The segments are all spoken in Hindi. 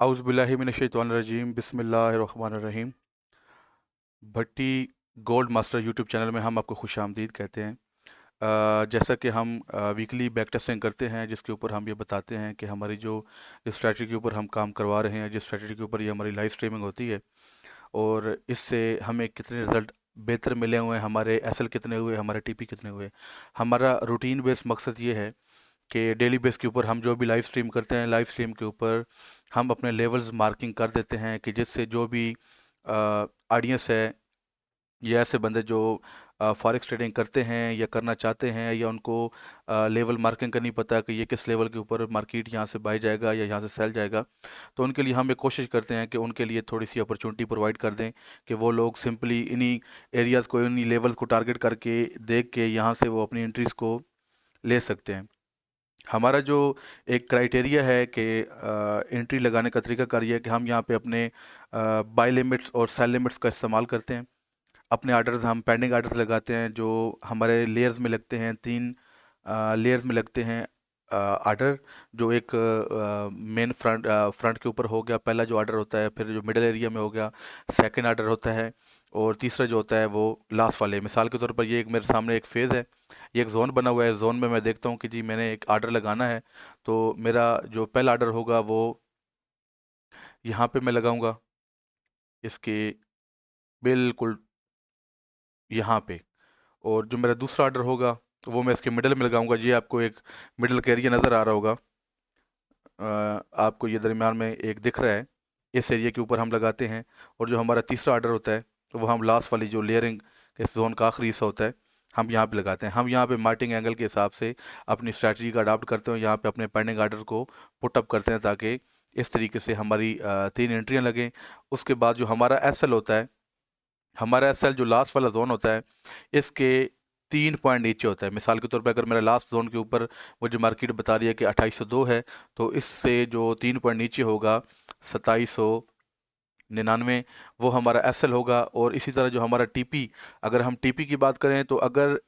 औज़ुबिल्लाहिमिनश्शैतानिर्रजीम बिस्मिल्लाहिर्रहमानिर्रहीम। भट्टी गोल्ड मास्टर यूट्यूब चैनल में हम आपको खुशामदीद कहते हैं। जैसा कि हम वीकली बैक टेस्टिंग करते हैं, जिसके ऊपर हम ये बताते हैं कि हमारी जो जिस स्ट्रैटेजी के ऊपर हम काम करवा रहे हैं, जिस स्ट्रैटेजी के ऊपर ये हमारी लाइव स्ट्रीमिंग होती है और इससे हमें कितने रिज़ल्ट बेहतर मिले हुए हैं, हमारे एसएल कितने हुए, हमारे टीपी कितने हुए। हमारा रूटीन बेस्ड मकसद ये है कि डेली बेस के ऊपर हम जो भी लाइव स्ट्रीम करते हैं, लाइव स्ट्रीम के ऊपर हम अपने लेवल्स मार्किंग कर देते हैं कि जिससे जो भी ऑडियंस है या ऐसे बंदे जो फॉरेक्स ट्रेडिंग करते हैं या करना चाहते हैं या उनको लेवल मार्किंग का नहीं पता कि ये किस लेवल के ऊपर मार्केट यहाँ से बाई जाएगा या यहाँ से सेल जाएगा, तो उनके लिए हम एक कोशिश करते हैं कि उनके लिए थोड़ी सी अपॉर्चुनिटी प्रोवाइड कर दें कि वो लोग सिंपली इन्हीं एरियाज़ को, इन्हीं लेवल्स को टारगेट करके देख के यहाँ से वो अपनी एंट्रीज़ को ले सकते हैं। हमारा जो एक क्राइटेरिया है कि एंट्री लगाने का तरीकाकार ये है कि हम यहाँ पे अपने बाय लिमिट्स और सेल लिमिट्स का इस्तेमाल करते हैं। अपने आर्डर्स हम पेंडिंग आर्डर्स लगाते हैं जो हमारे लेयर्स में लगते हैं, 3 लेयर्स में लगते हैं आर्डर। जो एक मेन फ्रंट के ऊपर हो गया पहला जो आर्डर होता है, फिर जो मिडल एरिया में हो गया सेकंड आर्डर होता है, और तीसरा जो होता है वो लास्ट वाले। मिसाल के तौर पर ये एक मेरे सामने एक फेज़ है, ये एक जोन बना हुआ है। जोन में मैं देखता हूँ कि जी मैंने एक आर्डर लगाना है, तो मेरा जो पहला आर्डर होगा वो यहाँ पे मैं लगाऊंगा, इसके बिल्कुल यहाँ पे। और जो मेरा दूसरा आर्डर होगा तो वो मैं इसके मिडल में लगाऊंगा। जी आपको एक मिडल का एरिया नज़र आ रहा होगा, आपको ये दरमियान में एक दिख रहा है, इस एरिया के ऊपर हम लगाते हैं। और जो हमारा तीसरा आर्डर होता है तो वो हम लास्ट वाली जो लेयरिंग इस जोन का आखिरी हिस्सा होता है, हम यहाँ पे लगाते हैं। हम यहाँ पे मार्टिंग एंगल के हिसाब से अपनी स्ट्रैटेजी का अडाप्ट करते हैं, यहाँ पे अपने पेंडिंग आर्डर को पुट अप करते हैं ताकि इस तरीके से हमारी 3 एंट्रियाँ लगें। उसके बाद जो हमारा एसएल होता है, हमारा एसएल जो लास्ट वाला जोन होता है, इसके 3 पॉइंट नीचे होता है। मिसाल के तौर पे अगर मेरा लास्ट जोन के ऊपर मुझे मार्केट बता रही है कि 2802 है, तो इससे जो 3 पॉइंट नीचे होगा 2799, वो हमारा एसएल होगा। और इसी तरह जो हमारा टीपी, अगर हम टीपी की बात करें तो अगर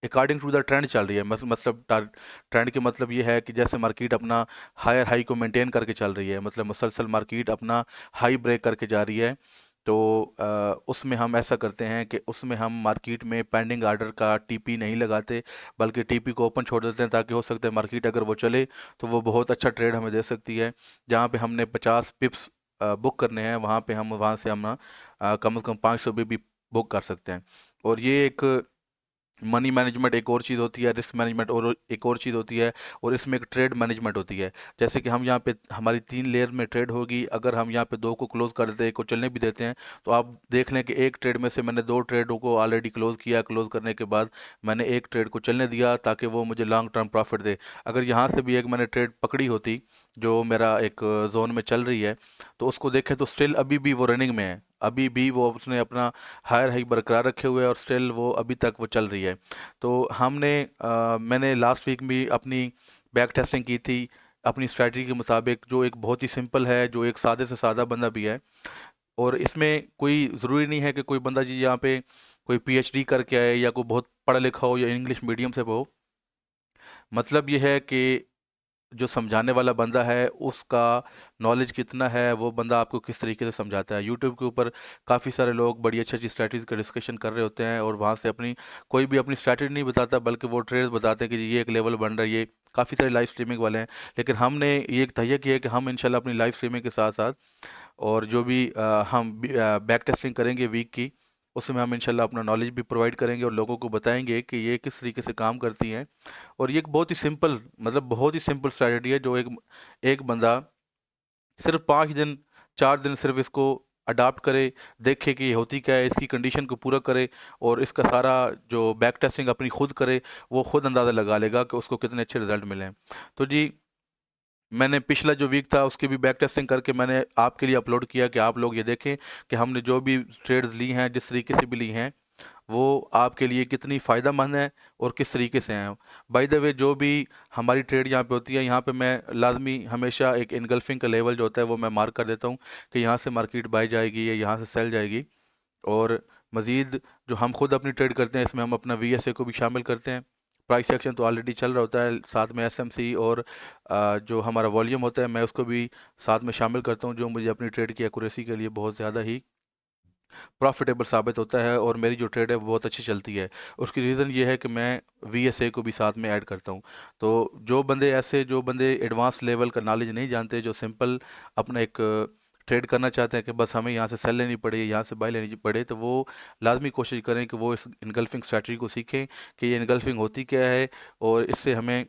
अकॉर्डिंग टू द ट्रेंड चल रही है, मतलब ट्रेंड के मतलब ये है कि जैसे मार्केट अपना हायर हाई को मेंटेन करके चल रही है, मतलब मुसलसल मार्केट अपना हाई ब्रेक करके जा रही है, तो उसमें हम ऐसा करते हैं कि उसमें हम मार्केट में पेंडिंग आर्डर का टीपी नहीं लगाते, बल्कि टीपी को ओपन छोड़ देते हैं ताकि हो सकता है मार्केट अगर वो चले तो वो बहुत अच्छा ट्रेड हमें दे सकती है। जहाँ पे हमने 50 पिप्स बुक करने हैं, वहाँ पे हम वहाँ से हम कम से कम 500 भी बुक कर सकते हैं। और ये एक मनी मैनेजमेंट एक और चीज़ होती है, रिस्क मैनेजमेंट और एक और चीज़ होती है, और इसमें एक ट्रेड मैनेजमेंट होती है। जैसे कि हम यहाँ पे हमारी 3 लेयर में ट्रेड होगी, अगर हम यहाँ पे 2 को क्लोज कर देते हैं, एक को चलने भी देते हैं, तो आप देख लें कि एक ट्रेड में से मैंने 2 ट्रेडों को ऑलरेडी क्लोज किया। क्लोज करने के बाद मैंने एक ट्रेड को चलने दिया ताकि वो मुझे लॉन्ग टर्म प्रॉफिट दे। अगर यहाँ से भी एक मैंने ट्रेड पकड़ी होती जो मेरा एक जोन में चल रही है, तो उसको देखें तो स्टिल अभी भी वो रनिंग में है, अभी भी वो उसने अपना हायर हाई बरकरार रखे हुए हैं और स्टिल वो अभी तक वो चल रही है। तो मैंने लास्ट वीक भी अपनी बैक टेस्टिंग की थी अपनी स्ट्रैटेजी के मुताबिक, जो एक बहुत ही सिंपल है, जो एक सादे से सादा बंदा भी है। और इसमें कोई ज़रूरी नहीं है कि कोई बंदा जी यहाँ पे कोई पीएचडी करके आए या कोई बहुत पढ़ा लिखा हो या इंग्लिश मीडियम से हो। मतलब ये है कि जो समझाने वाला बंदा है उसका नॉलेज कितना है, वो बंदा आपको किस तरीके से समझाता है। यूट्यूब के ऊपर काफ़ी सारे लोग बड़ी अच्छी अच्छी स्ट्रैटेजी का डिस्कशन कर रहे होते हैं और वहाँ से अपनी कोई भी अपनी स्ट्रैटेजी नहीं बताता, बल्कि वो ट्रेड्स बताते हैं कि ये एक लेवल बन रहा है। ये काफ़ी सारे लाइव स्ट्रीमिंग वाले हैं, लेकिन हमने ये एक तय किया है कि हम इंशाल्लाह अपनी लाइव स्ट्रीमिंग के साथ साथ और जो भी हम बैक टेस्टिंग करेंगे वीक की, उसमें हम इंशाल्लाह अपना नॉलेज भी प्रोवाइड करेंगे और लोगों को बताएंगे कि ये किस तरीके से काम करती हैं। और ये एक बहुत ही सिंपल, मतलब बहुत ही सिंपल स्ट्रैटेजी है जो एक एक बंदा सिर्फ 5 दिन 4 दिन सिर्फ इसको अडाप्ट करे, देखे कि ये होती क्या है, इसकी कंडीशन को पूरा करे और इसका सारा जो बैक टेस्टिंग अपनी खुद करे, वो खुद अंदाज़ा लगा लेगा कि उसको कितने अच्छे रिजल्ट मिले हैं। तो जी मैंने पिछला जो वीक था उसकी भी बैक टेस्टिंग करके मैंने आपके लिए अपलोड किया कि आप लोग ये देखें कि हमने जो भी ट्रेड्स ली हैं, जिस तरीके से भी ली हैं, वो आपके लिए कितनी फ़ायदेमंद है और किस तरीके से हैं। बाय द वे जो भी हमारी ट्रेड यहाँ पे होती है, यहाँ पे मैं लाजमी हमेशा एक इनगल्फिंग का लेवल जो होता है वो मैं मार्क कर देता हूँ कि यहाँ से मार्केट बाई जाएगी या यहाँ से सेल जाएगी। और मज़ीद जो हम खुद अपनी ट्रेड करते हैं इसमें हम अपना वीएसए को भी शामिल करते हैं। प्राइस एक्शन तो ऑलरेडी चल रहा होता है, साथ में एसएमसी और जो हमारा वॉल्यूम होता है मैं उसको भी साथ में शामिल करता हूँ, जो मुझे अपनी ट्रेड की एक्यूरेसी के लिए बहुत ज़्यादा ही प्रॉफिटेबल साबित होता है और मेरी जो ट्रेड है वो बहुत अच्छी चलती है। उसकी रीज़न ये है कि मैं वीएसए को भी साथ में ऐड करता हूँ। तो जो बंदे एडवांस लेवल का नॉलेज नहीं जानते, जो सिंपल अपना एक ट्रेड करना चाहते हैं कि बस हमें यहाँ से सेल लेनी पड़े, यहाँ से बाय लेनी पड़े, तो वो लाज़मी कोशिश करें कि वो इस इनगल्फिंग स्ट्रैटेजी को सीखें कि ये इनगल्फिंग होती क्या है और इससे हमें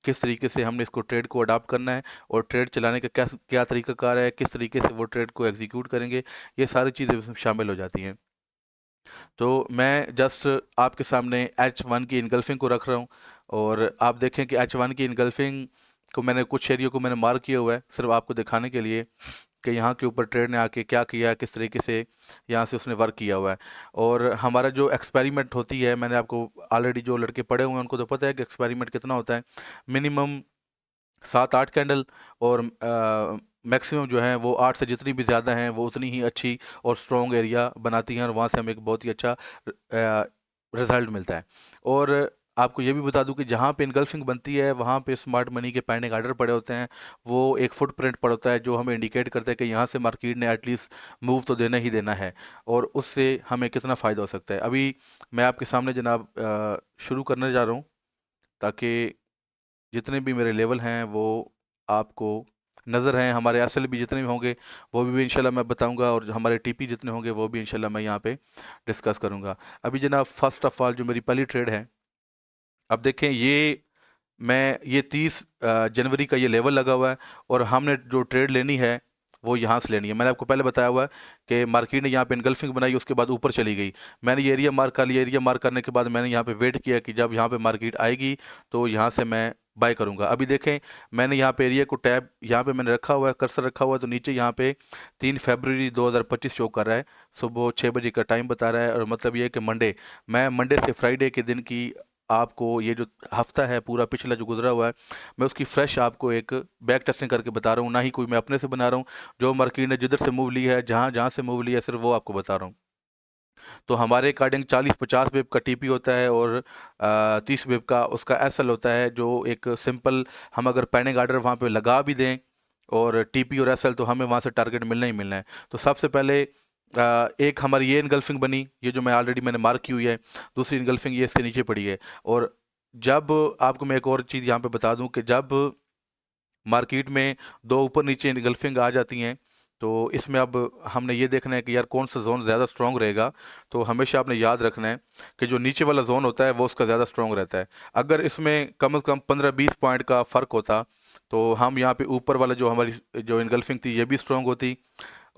किस तरीके से हमने इसको ट्रेड को अडॉप्ट करना है और ट्रेड चलाने का क्या क्या तरीकाकार है, किस तरीके से वो ट्रेड को एग्जीक्यूट करेंगे, ये सारी चीज़ें उसमें शामिल हो जाती हैं। तो मैं जस्ट आपके सामने H1 की इनगल्फिंग को रख रहा हूँ और आप देखें कि H1 की इनगल्फिंग को मैंने कुछ एरिया को मैंने मार्क किया हुआ है सिर्फ आपको दिखाने के लिए कि यहाँ के ऊपर ट्रेड ने आके क्या किया, किस तरीके से यहाँ से उसने वर्क किया हुआ है। और हमारा जो एक्सपेरिमेंट होती है, मैंने आपको ऑलरेडी जो लड़के पढ़े हुए हैं उनको तो पता है कि एक्सपेरिमेंट कितना होता है। मिनिमम 7-8 कैंडल और मैक्सिमम जो है वो 8 से जितनी भी ज़्यादा हैं वो उतनी ही अच्छी और स्ट्रॉन्ग एरिया बनाती हैं और वहाँ से हमें एक बहुत ही अच्छा रिजल्ट मिलता है। और आपको ये भी बता दूं कि जहाँ पे इनगल्फिंग बनती है वहाँ पे स्मार्ट मनी के पेंडिंग आर्डर पड़े होते हैं, वो एक फुटप्रिंट पड़ा होता है जो हमें इंडिकेट करता है कि यहाँ से मार्केट ने एटलीस्ट मूव तो देना ही देना है और उससे हमें कितना फ़ायदा हो सकता है। अभी मैं आपके सामने जनाब शुरू करने जा रहा हूँ ताकि जितने भी मेरे लेवल हैं वो आपको नज़र हैं, हमारे एसएल भी जितने भी होंगे वो भी इंशाल्लाह मैं बताऊंगा और हमारे टीपी जितने होंगे वो भी इंशाल्लाह मैं यहाँ पे डिस्कस करूंगा। अभी जनाब फर्स्ट ऑफ ऑल जो मेरी पहली ट्रेड है, अब देखें ये 30 जनवरी का ये लेवल लगा हुआ है और हमने जो ट्रेड लेनी है वो यहाँ से लेनी है। मैंने आपको पहले बताया हुआ है कि मार्केट ने यहाँ पे इनगल्फिंग बनाई, उसके बाद ऊपर चली गई। मैंने ये एरिया मार्क कर लिया, एरिया मार्क करने के बाद मैंने यहाँ पे वेट किया कि जब यहाँ पे मार्केट आएगी तो यहाँ से मैं बाय करूँगा। अभी देखें मैंने यहाँ पे एरिया को टैब यहाँ पे मैंने रखा हुआ है, कर्सर रखा हुआ है, तो नीचे यहाँ पे 3 फरवरी 2025 शो कर रहा है, सुबह 6 बजे का टाइम बता रहा है और मतलब ये है कि मैं मंडे से फ्राइडे के दिन की आपको ये जो हफ्ता है पूरा पिछला जो गुजरा हुआ है मैं उसकी फ्रेश आपको एक बैक टेस्टिंग करके बता रहा हूँ, ना ही कोई मैं अपने से बना रहा हूँ। जो मार्केट ने जिधर से मूव ली है, जहाँ जहाँ से मूव लिया है, सिर्फ वो आपको बता रहा हूँ। तो हमारे अकॉर्डिंग 40-50 वेब का टीपी होता है और 30 वेब का उसका एसएल होता है, जो एक सिंपल हम अगर पेंडिंग आर्डर वहाँ पे लगा भी दें और टीपी और एसएल तो हमें वहाँ से टारगेट मिलना ही मिलना है। तो सबसे पहले एक हमारी ये इनगल्फिंग बनी, ये जो मैंने मार्क की हुई है। दूसरी इनगल्फिंग ये इसके नीचे पड़ी है। और जब आपको मैं एक और चीज़ यहाँ पे बता दूं कि जब मार्केट में दो ऊपर नीचे इनगल्फिंग आ जाती हैं तो इसमें अब हमने ये देखना है कि यार कौन सा जोन ज़्यादा स्ट्रांग रहेगा। तो हमेशा आपने याद रखना है कि जो नीचे वाला जोन होता है वो उसका ज़्यादा स्ट्रांग रहता है। अगर इसमें कम से कम 15-20 पॉइंट का फ़र्क होता तो हम यहाँ पे ऊपर वाला जो हमारी जो इनगल्फिंग थी ये भी स्ट्रांग होती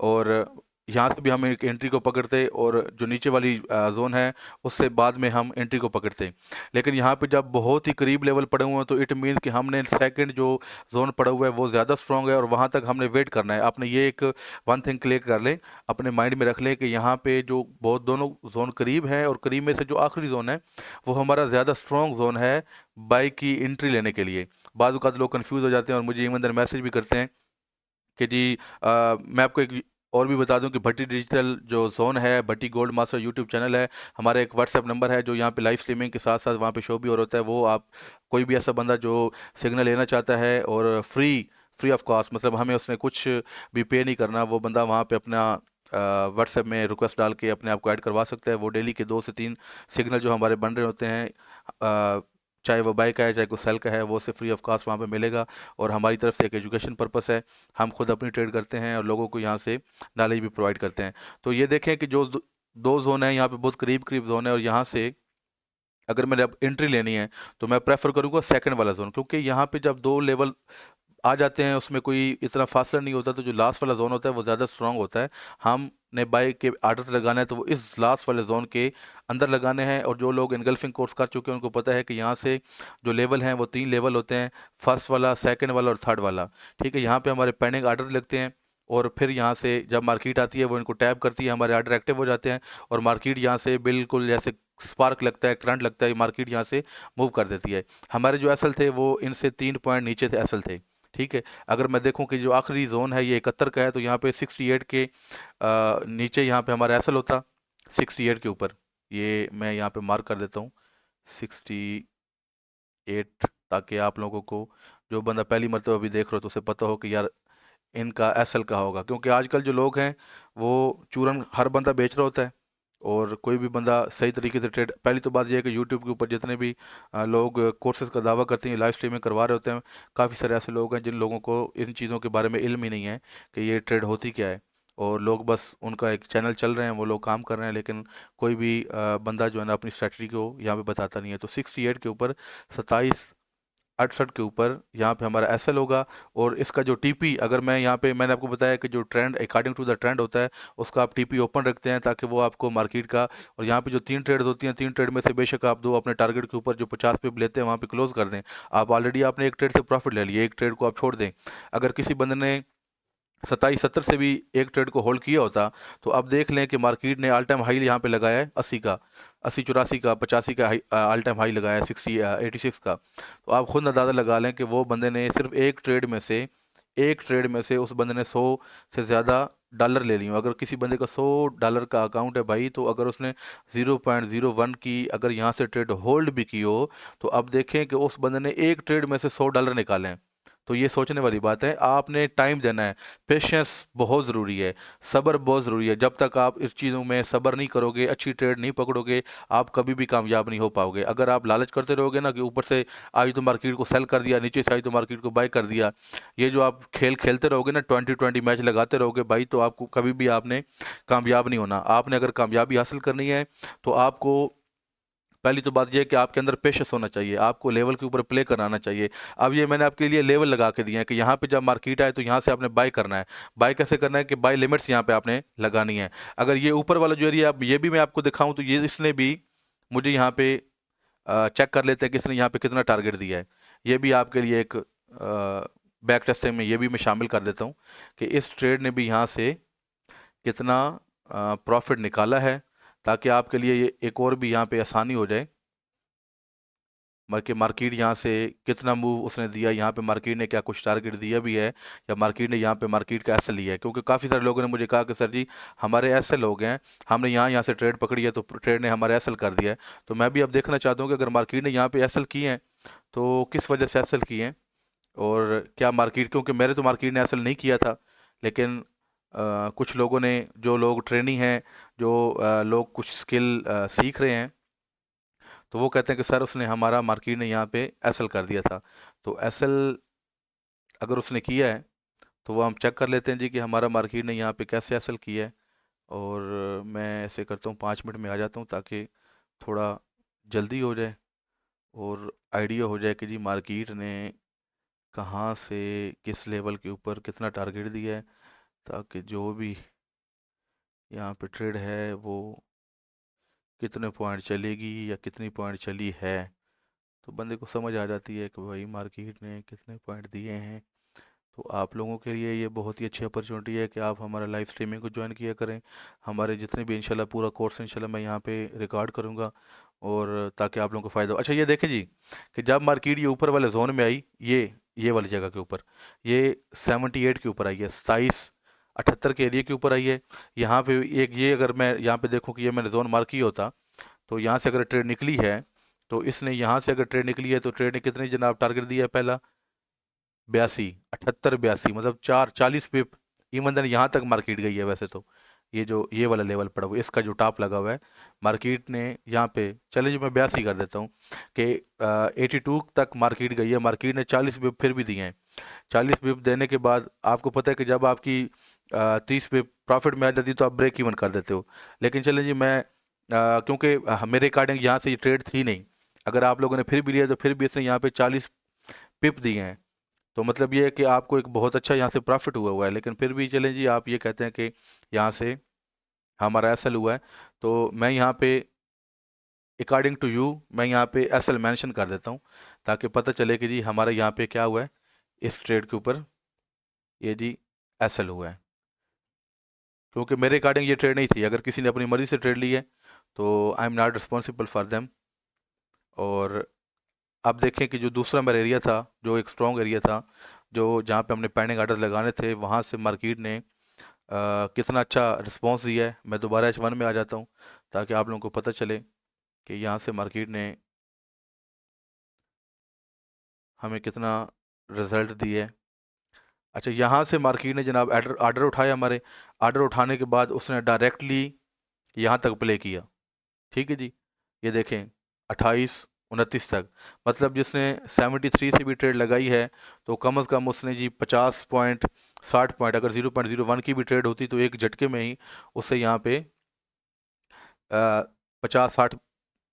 और यहाँ से भी हम एक एंट्री को पकड़ते और जो नीचे वाली जोन है उससे बाद में हम एंट्री को पकड़ते। लेकिन यहाँ पे जब बहुत ही करीब लेवल पड़े हुए हैं तो इट मीन्स कि हमने सेकंड जो जोन पड़ा हुआ है वो ज़्यादा स्ट्रांग है और वहाँ तक हमने वेट करना है। आपने ये एक वन थिंग क्लियर कर लें, अपने माइंड में रख लें कि यहाँ पे जो बहुत दोनों जोन करीब हैं और करीब में से जो आखिरी जोन है वो हमारा ज़्यादा स्ट्रांग जोन है बाई की एंट्री लेने के लिए। बाज़ औक़ात लोग कन्फ्यूज़ हो जाते हैं और मुझे ईमेल मैसेज भी करते हैं कि जी मैं आपको एक और भी बता दूं कि भट्टी डिजिटल जो जोन है, भट्टी गोल्ड मास्टर यूट्यूब चैनल है, हमारा एक व्हाट्सएप नंबर है जो यहाँ पे लाइव स्ट्रीमिंग के साथ साथ वहाँ पे शो भी हो रहा है। वो आप कोई भी ऐसा बंदा जो सिग्नल लेना चाहता है और फ्री ऑफ कॉस्ट, मतलब हमें उसने कुछ भी पे नहीं करना, वो बंदा वहाँ पे अपना व्हाट्सएप में रिक्वेस्ट डाल के अपने आप को ऐड करवा सकता है। वो डेली के 2 से 3 सिग्नल जो हमारे बन रहे होते हैं, चाहे वो बाय का है चाहे कोई सेल का है, वो उसे फ्री ऑफ कॉस्ट वहाँ पे मिलेगा। और हमारी तरफ से एक एजुकेशन पर्पस है, हम खुद अपनी ट्रेड करते हैं और लोगों को यहाँ से नॉलेज भी प्रोवाइड करते हैं। तो ये देखें कि जो दो जोन है यहाँ पे बहुत करीब करीब जोन है और यहाँ से अगर मैंने अब एंट्री लेनी है तो मैं प्रेफर करूँगा सेकंड वाला जोन, क्योंकि यहाँ पे जब दो लेवल आ जाते हैं उसमें कोई इतना फासला नहीं होता, तो जो लास्ट वाला जोन होता है वो ज़्यादा स्ट्रांग होता है। हमने बाय के आर्डर लगाना है तो वो इस लास्ट वाले जोन के अंदर लगाने हैं। और जो लोग इनगल्फिंग कोर्स कर चुके हैं उनको पता है कि यहाँ से जो लेवल हैं वो 3 लेवल होते हैं, फर्स्ट वाला, सेकंड वाला और थर्ड वाला। ठीक है, यहाँ पे हमारे पेंडिंग आर्डर लगते हैं और फिर यहाँ से जब मार्केट आती है वो इनको टैप करती है, हमारे आर्डर एक्टिव हो जाते हैं और मार्केट यहाँ से बिल्कुल जैसे स्पार्क लगता है, करंट लगता है, मार्केट यहाँ से मूव कर देती है। हमारे जो एसएल थे वो इनसे 3 पॉइंट नीचे थे एसएल थे। ठीक है, अगर मैं देखूं कि जो आखिरी जोन है ये 71 का है तो यहाँ पे 68 के नीचे यहाँ पे हमारा एसएल होता, 68 के ऊपर, ये मैं यहाँ पे मार्क कर देता हूँ 60। 8, ताकि आप लोगों को, जो बंदा पहली मरतबा भी देख रहा हो, तो उसे पता हो कि यार इनका एसएल का होगा। क्योंकि आजकल जो लोग हैं वो चूरन हर बंदा बेच रहा होता है, और कोई भी बंदा सही तरीके से ट्रेड, पहली तो बात यह है कि यूट्यूब के ऊपर जितने भी लोग कोर्सेज का दावा करते हैं, लाइव स्ट्रीमिंग करवा रहे होते हैं, काफ़ी सारे ऐसे लोग हैं जिन लोगों को इन चीज़ों के बारे में इल्म ही नहीं है कि ये ट्रेड होती क्या है, और लोग बस उनका एक चैनल चल रहे हैं, वो लोग काम कर रहे हैं, लेकिन कोई भी बंदा जो है ना अपनी स्ट्रेटजी को यहाँ पे बताता नहीं है। तो 68 के ऊपर 2768 के ऊपर यहाँ पे हमारा एसएल होगा। और इसका जो टीपी, अगर मैं यहाँ पे, मैंने आपको बताया कि जो trend according to the trend होता है, उसका आप टीपी ओपन रखते हैं ताकि वो आपको मार्केट का, और यहाँ पे जो 3 ट्रेड होती हैं, 3 ट्रेड में से बेशक आप 2 अपने टारगेट के ऊपर जो 50 पे लेते हैं वहाँ पे क्लोज कर दें। आप ऑलरेडी आपने एक ट्रेड से प्रॉफिट ले लिया, एक ट्रेड को आप छोड़ दें। अगर किसी बंदे ने 2770 से भी एक ट्रेड को होल्ड किया होता, तो अब देख लें कि मार्केट ने ऑल टाइम हाई यहाँ पे लगाया है 80 का, 80 84 का 85 का ऑल टाइम हाई लगाया है 86 का। तो आप खुद अंदाज़ा लगा लें कि वो बंदे ने सिर्फ एक ट्रेड में से उस बंदे ने 100 से ज़्यादा डॉलर ले लिए। अगर किसी बंदे का $100 का अकाउंट है भाई, तो अगर उसने 0.01 की अगर यहाँ से ट्रेड होल्ड भी की हो, तो अब देखें कि उस बंदे ने एक ट्रेड में से $100 निकाले हैं। तो ये सोचने वाली बात है। आपने टाइम देना है, पेशेंस बहुत ज़रूरी है, सब्र बहुत ज़रूरी है। जब तक आप इस चीज़ों में सब्र नहीं करोगे, अच्छी ट्रेड नहीं पकड़ोगे, आप कभी भी कामयाब नहीं हो पाओगे। अगर आप लालच करते रहोगे ना कि ऊपर से आज तो मार्केट को सेल कर दिया, नीचे से आज तो मार्केट को बाय कर दिया, ये जो आप खेल खेलते रहोगे ना, 20-20 मैच लगाते रहोगे भाई, तो आपको कभी भी आपने कामयाब नहीं होना। आपने अगर कामयाबी हासिल करनी है, तो आपको पहली तो बात यह है कि आपके अंदर पेशेंस होना चाहिए, आपको लेवल के ऊपर प्ले कराना चाहिए। अब ये मैंने आपके लिए लेवल लगा के दिए हैं कि यहाँ पे जब मार्केट आए तो यहाँ से आपने बाय करना है। बाय कैसे करना है कि बाय लिमिट्स यहाँ पे आपने लगानी है। अगर ये ऊपर वाला जो एरिया, अब ये भी मैं आपको दिखाऊं, तो ये इसने भी मुझे यहाँ पे चेक कर लेते हैं कि इसने यहाँ पे कितना टारगेट दिया है। ये भी आपके लिए एक बैक टेस्टिंग में ये भी मैं शामिल कर देता हूँ कि इस ट्रेड ने भी यहाँ से कितना प्रॉफिट निकाला है, ताकि आपके लिए ये एक और भी यहाँ पे आसानी हो जाए कि मार्केट यहाँ से कितना मूव उसने दिया, यहाँ पे मार्केट ने क्या कुछ टारगेट दिया भी है, या मार्केट ने यहाँ पे मार्केट का एसएल लिया है। क्योंकि काफ़ी सारे लोगों ने मुझे कहा कि सर जी हमारे एसएल हो गए हैं, हमने यहाँ यहाँ से ट्रेड पकड़ी है तो ट्रेड ने हमारे एसएल कर दिया है। तो मैं भी अब देखना चाहता हूँ कि अगर मार्केट ने यहाँ पे एसएल किए हैं तो किस वजह से एसएल किए हैं, और क्या मार्केट, क्योंकि मेरे तो मार्केट ने एसएल नहीं किया था, लेकिन कुछ लोगों ने, जो लोग ट्रेनी हैं, जो लोग कुछ स्किल सीख रहे हैं, तो वो कहते हैं कि सर उसने, हमारा मार्केट ने यहाँ पे एसएल कर दिया था। तो एसएल अगर उसने किया है तो वो हम चेक कर लेते हैं जी कि हमारा मार्केट ने यहाँ पे कैसे एसएल किया है। और मैं ऐसे करता हूँ 5 मिनट में आ जाता हूँ, ताकि थोड़ा जल्दी हो जाए और आइडिया हो जाए कि जी मार्केट ने कहाँ से किस लेवल के ऊपर कितना टारगेट दिया है, ताकि जो भी यहाँ पे ट्रेड है वो कितने पॉइंट चलेगी या कितनी पॉइंट चली है, तो बंदे को समझ आ जाती है कि भाई मार्केट ने कितने पॉइंट दिए हैं। तो आप लोगों के लिए ये बहुत ही अच्छी अपॉर्चुनिटी है कि आप हमारा लाइव स्ट्रीमिंग को ज्वाइन किया करें। हमारे जितने भी इंशाल्लाह पूरा कोर्स इंशाल्लाह मैं यहाँ पे रिकॉर्ड करूँगा, और ताकि आप लोगों को फ़ायदा हो। अच्छा ये देखें जी कि जब मार्केट ये ऊपर वाले जोन में आई, ये वाली जगह के ऊपर, ये 78 के ऊपर आई है, 2778 के एरिया के ऊपर आई है। यहाँ पे एक, ये अगर मैं यहाँ पे देखूँ कि ये मैंने जोन मार्क किया होता, तो यहाँ से अगर ट्रेड निकली है, तो इसने यहाँ से अगर ट्रेड निकली है तो ट्रेड ने कितनी जनाब टारगेट दिया है पहला, 82 78 82, मतलब 40 पिप इवन देन यहाँ तक मार्केट गई है। वैसे तो ये जो ये वाला लेवल पड़ा हुआ है, इसका जो टॉप लगा हुआ है, मार्केट ने यहाँ पे, चले जो मैं 82 कर देता हूँ कि 82 तक मार्केट गई है। मार्केट ने 40 पिप फिर भी दिए हैं। 40 पिप देने के बाद आपको पता है कि जब आपकी 30 पिप प्रॉफिट में आ जाती है तो आप ब्रेक इवन कर देते हो। लेकिन चलें जी, मैं क्योंकि मेरे अकॉर्डिंग यहाँ से ये ट्रेड थी नहीं, अगर आप लोगों ने फिर भी लिया तो फिर भी इसने यहाँ पे 40 पिप दिए हैं, तो मतलब ये है कि आपको एक बहुत अच्छा यहाँ से प्रॉफिट हुआ हुआ है। लेकिन फिर भी चलें जी, आप ये कहते हैं कि यहाँ से हमारा एसएल हुआ है, तो मैं यहाँ पे अकॉर्डिंग टू यू मैं यहाँ पे एसएल मेंशन कर देता हूँ, ताकि पता चले कि जी हमारे यहाँ पे क्या हुआ है इस ट्रेड के ऊपर, ये जी एसएल हुआ है। क्योंकि मेरे अकॉर्डिंग ये ट्रेड नहीं थी, अगर किसी ने अपनी मर्ज़ी से ट्रेड ली है तो I am not responsible for them. और अब देखें कि जो दूसरा मेरा एरिया था, जो एक स्ट्रॉन्ग एरिया था, जो जहाँ पे हमने पेंडिंग आर्डर्स लगाने थे, वहाँ से मार्केट ने कितना अच्छा रिस्पांस दिया है। मैं दोबारा H1 में आ जाता हूँ ताकि आप लोगों को पता चले कि यहाँ से मार्केट ने हमें कितना रिजल्ट दिया है। अच्छा, यहाँ से मार्केट ने जनाब आर्डर आर्डर उठाया हमारे, आर्डर उठाने के बाद उसने डायरेक्टली यहाँ तक प्ले किया। ठीक है जी, ये देखें 28-29 तक, मतलब जिसने 73 से भी ट्रेड लगाई है तो कम अज़ कम उसने जी 50 पॉइंट 60 पॉइंट, अगर 0.01 की भी ट्रेड होती तो एक झटके में ही उससे यहाँ पे 50-60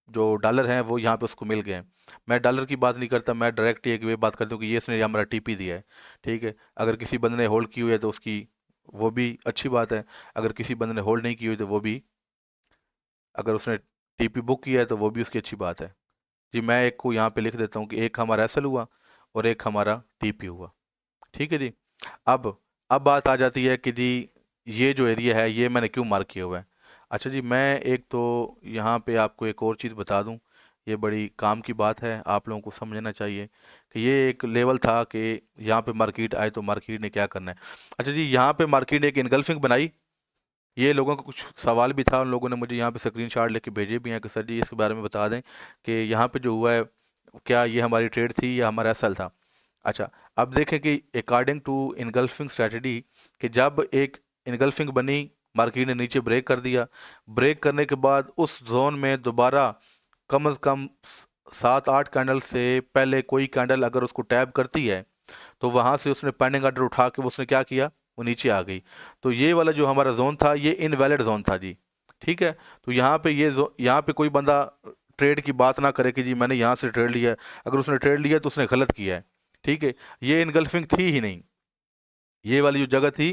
जो डॉलर हैं वो यहाँ पे उसको मिल गए हैं। मैं डॉलर की बात नहीं करता, मैं डायरेक्ट एक वे बात करता हूँ कि ये इसने हमारा टीपी दिया है। ठीक है, अगर किसी बंदे ने होल्ड की हुई है तो उसकी वो भी अच्छी बात है, अगर किसी बंदे ने होल्ड नहीं की हुई तो वो भी, अगर उसने टीपी बुक किया है तो वो भी उसकी अच्छी बात है। जी मैं एक को यहाँ पे लिख देता हूँ कि एक हमारा एसएल हुआ और एक हमारा टीपी हुआ। ठीक है जी। अब अब बात आ जाती है कि जी ये जो एरिया है ये मैंने क्यों मार्क किया हुआ है। अच्छा जी, मैं एक तो यहाँ पे आपको एक और चीज़ बता दूँ, ये बड़ी काम की बात है, आप लोगों को समझना चाहिए कि ये एक लेवल था कि यहाँ पे मार्केट आए तो मार्केट ने क्या करना है। अच्छा जी, यहाँ पे मार्केट ने एक इनगल्फिंग बनाई, ये लोगों का कुछ सवाल भी था, उन लोगों ने मुझे यहाँ पे स्क्रीनशॉट लेके भेजे भी हैं कि सर जी इसके बारे में बता दें कि यहाँ पे जो हुआ है क्या ये हमारी ट्रेड थी या हमारा असल था। अच्छा, अब देखें कि अकॉर्डिंग टू इनगल्फिंग स्ट्रेटजी, कि जब एक इनगल्फिंग बनी, मार्केट ने नीचे ब्रेक कर दिया, ब्रेक करने के बाद उस जोन में दोबारा कम अज़ कम 7-8 कैंडल से पहले कोई कैंडल अगर उसको टैप करती है तो वहाँ से उसने पेंडिंग ऑर्डर उठा के उसने क्या किया, वो नीचे आ गई। तो ये वाला जो हमारा जोन था ये इनवैलिड जोन था जी। ठीक है, तो यहाँ पे यहाँ पे कोई बंदा ट्रेड की बात ना करे कि जी मैंने यहाँ से ट्रेड लिया है, अगर उसने ट्रेड लिया तो उसने गलत किया है। ठीक है, ये इनगल्फिंग थी ही नहीं, ये वाली जो जगह थी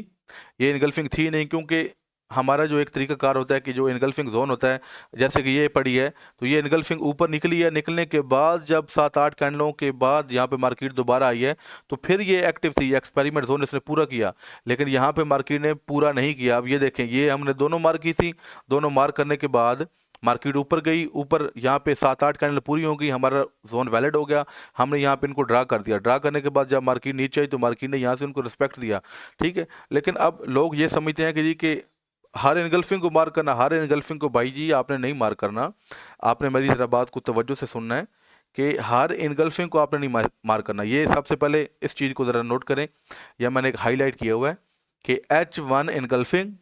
ये इनगल्फिंग थी नहीं, क्योंकि हमारा जो एक तरीकाकार होता है कि जो इनगल्फिंग जोन होता है, जैसे कि ये पड़ी है तो ये इनगल्फिंग ऊपर निकली है, निकलने के बाद जब 7-8 कैंडलों के बाद यहाँ पे मार्केट दोबारा आई है तो फिर ये एक्टिव थी, एक्सपेरिमेंट जोन इसने पूरा किया, लेकिन यहाँ पे मार्केट ने पूरा नहीं किया। अब ये देखें, ये हमने दोनों मार्क की थी, दोनों मार्क करने के बाद मार्केट ऊपर गई, ऊपर यहाँ पे 7-8 कैंडल पूरी हो गई, हमारा जोन वैलिड हो गया, हमने यहाँ पे इनको ड्रा कर दिया, ड्रा करने के बाद जब मार्केट नीचे आई तो मार्केट ने यहाँ से उनको रिस्पेक्ट दिया। ठीक है, लेकिन अब लोग ये समझते हैं कि जी कि हर इनगल्फिंग को मार करना, हर इनगल्फिंग को भाई जी आपने नहीं मार करना, आपने मेरी जरा बात को तवज्जो से सुनना है कि हर इनगल्फिंग को आपने नहीं मार करना। ये सबसे पहले इस चीज़ को ज़रा नोट करें, या मैंने एक हाईलाइट किया हुआ है कि H1 इनगल्फिंग,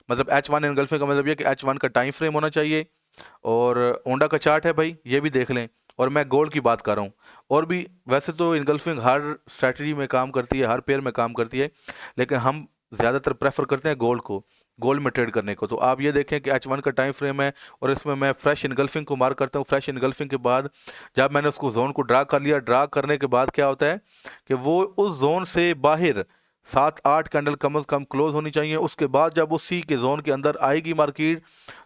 मतलब H1 इनगल्फिंग का मतलब ये कि H1 का टाइम फ्रेम होना चाहिए, और ओंडा का चार्ट है भाई ये भी देख लें, और मैं गोल्ड की बात कर रहा हूँ। और भी वैसे तो इनगल्फिंग हर स्ट्रैटेजी में काम करती है, हर पेयर में काम करती है, लेकिन हम ज़्यादातर प्रेफर करते हैं गोल्ड को, गोल्ड में ट्रेड करने को। तो आप ये देखें कि H1 का टाइम फ्रेम है और इसमें मैं फ्रेश इनगल्फिंग को मार्क करता हूँ। फ्रेश इनगल्फिंग के बाद जब मैंने उसको जोन को ड्रा कर लिया, ड्रा करने के बाद क्या होता है कि वो उस जोन से बाहर 7-8 कैंडल कम अज़ कम क्लोज होनी चाहिए, उसके बाद जब उसी के जोन के अंदर आएगी मार्केट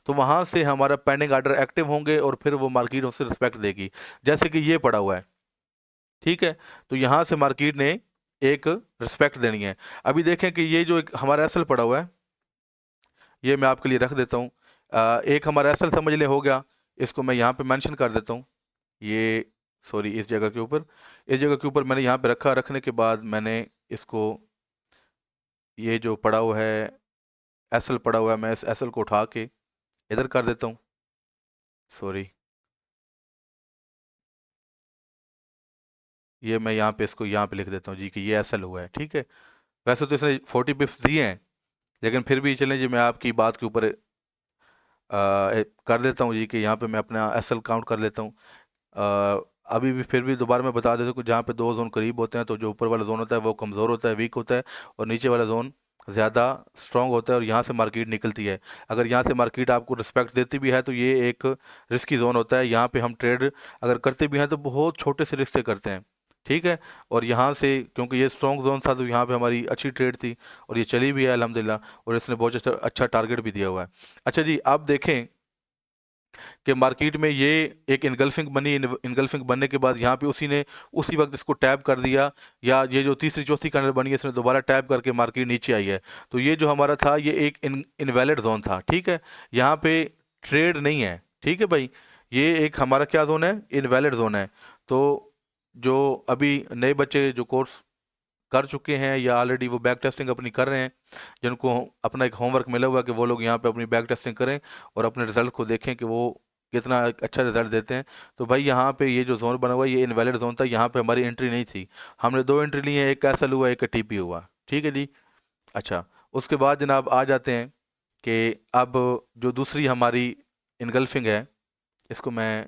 तो वहाँ से हमारा पेंडिंग आर्डर एक्टिव होंगे और फिर वो मार्केट उससे रिस्पेक्ट देगी, जैसे कि ये पड़ा हुआ है। ठीक है, तो यहाँ से मार्केट ने एक रिस्पेक्ट देनी है। अभी देखें कि ये जो एक हमारा एसएल पड़ा हुआ है ये मैं आपके लिए रख देता हूँ, एक हमारा एसएल समझ ले हो गया, इसको मैं यहाँ पे मेंशन कर देता हूँ। ये सॉरी, इस जगह के ऊपर, इस जगह के ऊपर मैंने यहाँ पे रखा, रखने के बाद मैंने इसको, ये जो पड़ा हुआ है एसएल पड़ा हुआ है, मैं इस एसएल को उठा के इधर कर देता हूँ। सॉरी, ये मैं यहाँ पे इसको यहाँ पे लिख देता हूँ जी कि ये एसएल हुआ है। ठीक है, वैसे तो इसने 40 पिप्स दिए हैं, लेकिन फिर भी चलें जी, मैं आपकी बात के ऊपर कर देता हूँ जी कि यहाँ पे मैं अपना एसएल काउंट कर लेता हूँ। अभी भी फिर भी दोबारा मैं बता देता हूँ कि जहाँ पे दो जोन करीब होते हैं तो जो ऊपर वाला जोन होता है वो कमज़ोर होता है, वीक होता है, और नीचे वाला जोन ज़्यादा स्ट्रांग होता है और यहाँ से मार्केट निकलती है। अगर यहाँ से मार्केट आपको रिस्पेक्ट देती भी है तो ये एक रिस्की जोन होता है, यहाँ पे हम ट्रेड अगर करते भी हैं तो बहुत छोटे से रिस्क से करते हैं। ठीक है, और यहाँ से क्योंकि ये स्ट्रॉन्ग जोन था तो यहाँ पे हमारी अच्छी ट्रेड थी और ये चली भी है अल्हम्दुलिल्लाह, और इसने बहुत अच्छा टारगेट भी दिया हुआ है। अच्छा जी, आप देखें कि मार्केट में ये एक इनगल्फिंग बनी, इनगल्फिंग बनने के बाद यहाँ पे उसी ने उसी वक्त इसको टैप कर दिया, या ये जो तीसरी चौथी कैंडल बनी है इसने दोबारा टैप करके मार्केट नीचे आई है। तो ये जो हमारा था ये एक इनवैलिड जोन था। ठीक है, यहाँ पे ट्रेड नहीं है। ठीक है भाई, ये एक हमारा क्या जोन है, इनवैलिड जोन है। तो जो अभी नए बच्चे जो कोर्स कर चुके हैं या ऑलरेडी वो बैक टेस्टिंग अपनी कर रहे हैं, जिनको अपना एक होमवर्क मिला हुआ है कि वो लोग यहाँ पे अपनी बैक टेस्टिंग करें और अपने रिजल्ट को देखें कि वो कितना अच्छा रिजल्ट देते हैं। तो भाई यहाँ पे ये जो जोन बना हुआ है ये इनवैलिड जोन था, यहाँ पे हमारी एंट्री नहीं थी। हमने दो एंट्री ली है, एक कैसल हुआ एक टीपी हुआ, ठीक है जी। अच्छा, उसके बाद जनाब आ जाते हैं कि अब जो दूसरी हमारी इनगल्फिंग है, इसको मैं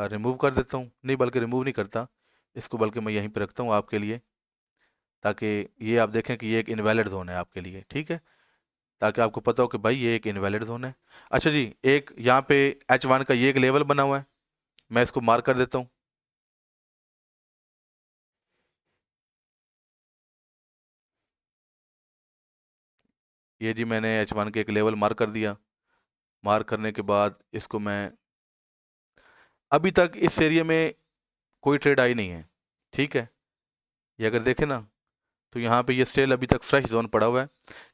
रिमूव कर देता हूँ, नहीं बल्कि रिमूव नहीं करता, इसको बल्कि मैं यहीं पर रखता हूँ आपके लिए, ताकि ये आप देखें कि ये एक इनवैलिड जोन है आपके लिए, ठीक है, ताकि आपको पता हो कि भाई ये एक इनवैलिड जोन है। अच्छा जी, एक यहाँ पे H1 का ये एक लेवल बना हुआ है, मैं इसको मार्क कर देता हूँ। ये जी मैंने H1 के एक लेवल मार्क कर दिया। मार्क करने के बाद इसको मैं, अभी तक इस एरिया में कोई ट्रेड आई नहीं है, ठीक है। ये अगर देखें ना, तो यहाँ पे ये स्टिल अभी तक फ्रेश जोन पड़ा हुआ है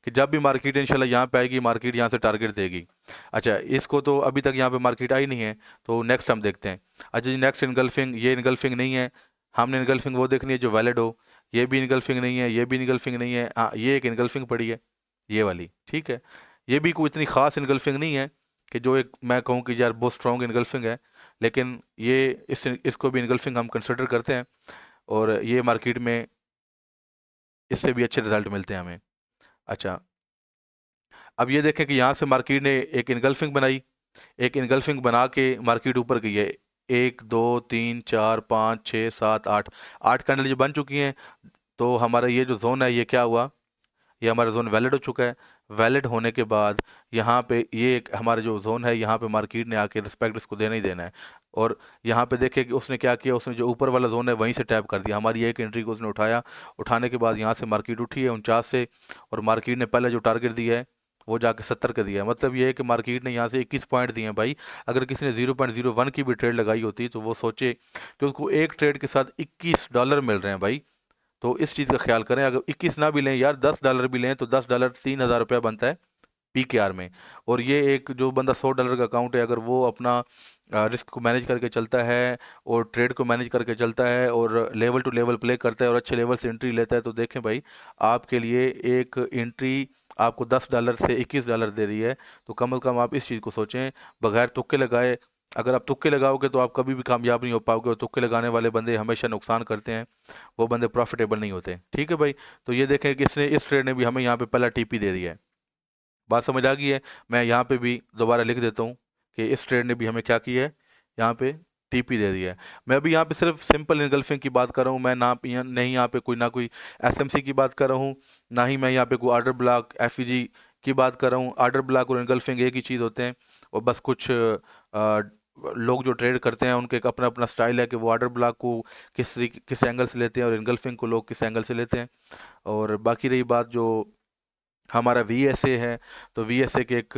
कि जब भी मार्केट इंशाल्लाह यहाँ पे आएगी, मार्केट यहाँ से टारगेट देगी। अच्छा, इसको तो अभी तक यहाँ पे मार्केट आई नहीं है, तो नेक्स्ट हम देखते हैं। अच्छा जी, नेक्स्ट इनगल्फिंग, ये इनगल्फिंग नहीं है, हमने इनगल्फिंग वो देखनी है जो वैलिड हो। ये भी इनगल्फिंग नहीं है, ये भी इनगल्फिंग नहीं है, हाँ ये एक इनगल्फिंग पड़ी है, ये वाली, ठीक है। ये भी कोई इतनी खास इनगल्फिंग नहीं है कि जो एक मैं कहूँ कि यार बहुत स्ट्रॉन्ग इनगल्फिंग है, लेकिन ये इसको भी इनगल्फिंग हम कंसिडर करते हैं, और ये मार्केट में इससे भी अच्छे रिजल्ट मिलते हैं हमें। अच्छा, अब ये देखें कि यहाँ से मार्केट ने एक इनगल्फिंग बनाई, एक इनगल्फिंग बना के मार्केट ऊपर गई है। एक दो तीन चार पाँच छः सात आठ, आठ कैंडल जो बन चुकी हैं, तो हमारा ये जो जोन है ये क्या हुआ, ये हमारा जोन वैलिड हो चुका है। वैलिड होने के बाद यहाँ पे ये एक हमारा जो जोन है, यहाँ पे मार्केट ने आके रिस्पेक्ट इसको देना ही देना है। और यहाँ पे देखे कि उसने क्या किया, उसने जो ऊपर वाला जोन है वहीं से टैप कर दिया, हमारी एक एंट्री को उसने उठाया। उठाने के बाद यहाँ से मार्केट उठी है 49 से, और मार्केट ने पहले जो टारगेट दिया है वो जाके 70 का दिया है। मतलब ये है कि मार्केट ने यहाँ से 21 पॉइंट दिए हैं भाई। अगर किसी ने 0.01 की भी ट्रेड लगाई होती तो वो सोचे कि उसको एक ट्रेड के साथ $21 मिल रहे हैं भाई। तो इस चीज़ का ख्याल करें, अगर 21 ना भी लें यार, $10 भी लें, तो $10 $3000 बनता है PKR में। और ये एक जो बंदा $100 का अकाउंट है, अगर वो अपना रिस्क को मैनेज करके चलता है और ट्रेड को मैनेज करके चलता है और लेवल टू लेवल प्ले करता है और अच्छे लेवल से एंट्री लेता है, तो देखें भाई, आपके लिए एक एंट्री आपको $10 से $21 दे रही है। तो कम से कम आप इस चीज़ को सोचें, बगैर तुक्के लगाए। अगर आप तुक्के लगाओगे तो आप कभी भी कामयाब नहीं हो पाओगे, और तुक्के लगाने वाले बंदे हमेशा नुकसान करते हैं, वो बंदे प्रॉफिटेबल नहीं होते, ठीक है भाई। तो ये देखें कि इसने, इस ट्रेड ने भी हमें यहाँ पे पहला TP दे दिया है। बात समझ आ गई है। मैं यहाँ पे भी दोबारा लिख देता हूँ कि इस ट्रेड ने भी हमें क्या किया है, यहाँ पे TP दे दिया है। मैं अभी यहाँ पे सिर्फ सिंपल इनगल्फिंग की बात कर रहा हूँ, मैं ना नहीं यहाँ पे कोई ना कोई SMC की बात कर रहा हूँ, ना ही मैं यहाँ पे कोई आर्डर ब्लॉक FEG की बात कर रहा हूँ। आर्डर ब्लॉक और इनगल्फिंग एक ही चीज़ होते हैं, और बस कुछ लोग जो ट्रेड करते हैं उनके एक अपना अपना स्टाइल है कि वो आर्डर ब्लॉक को किस एंगल से लेते हैं, और इनगल्फिंग को लोग किस एंगल से लेते हैं। और बाकी रही बात जो हमारा VSA है, तो VSA के एक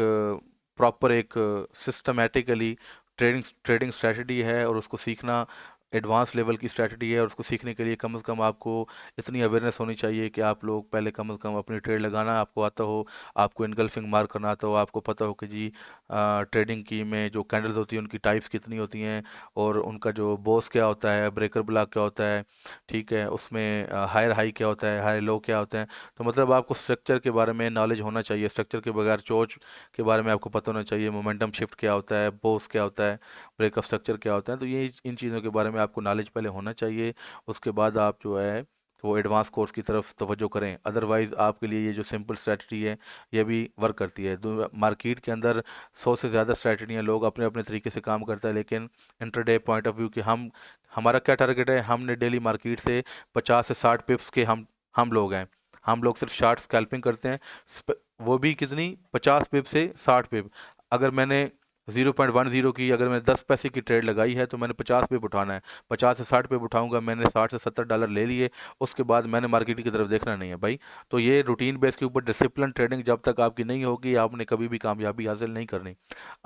प्रॉपर एक सिस्टमेटिकली ट्रेडिंग ट्रेडिंग स्ट्रेटजी है, और उसको सीखना एडवांस लेवल की स्ट्रेटजी है। और उसको सीखने के लिए कम से कम आपको इतनी अवेयरनेस होनी चाहिए कि आप लोग पहले कम से कम अपनी ट्रेड लगाना आपको आता हो, आपको इनगल्फिंग मार्क करना आता हो, आपको पता हो कि जी ट्रेडिंग की में जो कैंडल्स होती हैं उनकी टाइप्स कितनी होती हैं, और उनका जो बोस क्या होता है, ब्रेकर ब्लॉक क्या होता है, ठीक है, उसमें हायर हाई क्या होता है, हायर लो क्या होता है। तो मतलब आपको स्ट्रक्चर के बारे में नॉलेज होना चाहिए, स्ट्रक्चर के बगैर चोच के बारे में आपको पता होना चाहिए, मोमेंटम शिफ्ट क्या होता है, बोस क्या होता है, ब्रेकअप स्ट्रक्चर क्या होता है। तो ये इन चीज़ों के बारे में आपको नॉलेज पहले होना चाहिए, उसके बाद आप जो है वो एडवांस कोर्स की तरफ तवज्जो करें। अदरवाइज़ आपके लिए ये जो सिंपल स्ट्रैटेजी है ये भी वर्क करती है। मार्केट के अंदर 100 से ज़्यादा स्ट्रैटेजियाँ, लोग अपने अपने तरीके से काम करता है, लेकिन इंटरडे पॉइंट ऑफ व्यू कि हमारा क्या टारगेट है, हमने डेली मार्केट से 50 से 60 पिप्स के हम लोग हैं। हम लोग सिर्फ शार्ट स्कैल्पिंग करते हैं, वो भी कितनी, 50 पिप से 60 पिप। अगर मैंने 0.10 की, अगर मैंने 10 पैसे की ट्रेड लगाई है, तो मैंने 50 पे उठाना है, 50 से 60 पे उठाऊंगा, मैंने 60 से $70 ले लिए, उसके बाद मैंने मार्केट की तरफ देखना नहीं है भाई। तो ये रूटीन बेस के ऊपर डिसिप्लिन ट्रेडिंग जब तक आपकी नहीं होगी, आपने कभी भी कामयाबी हासिल नहीं करनी।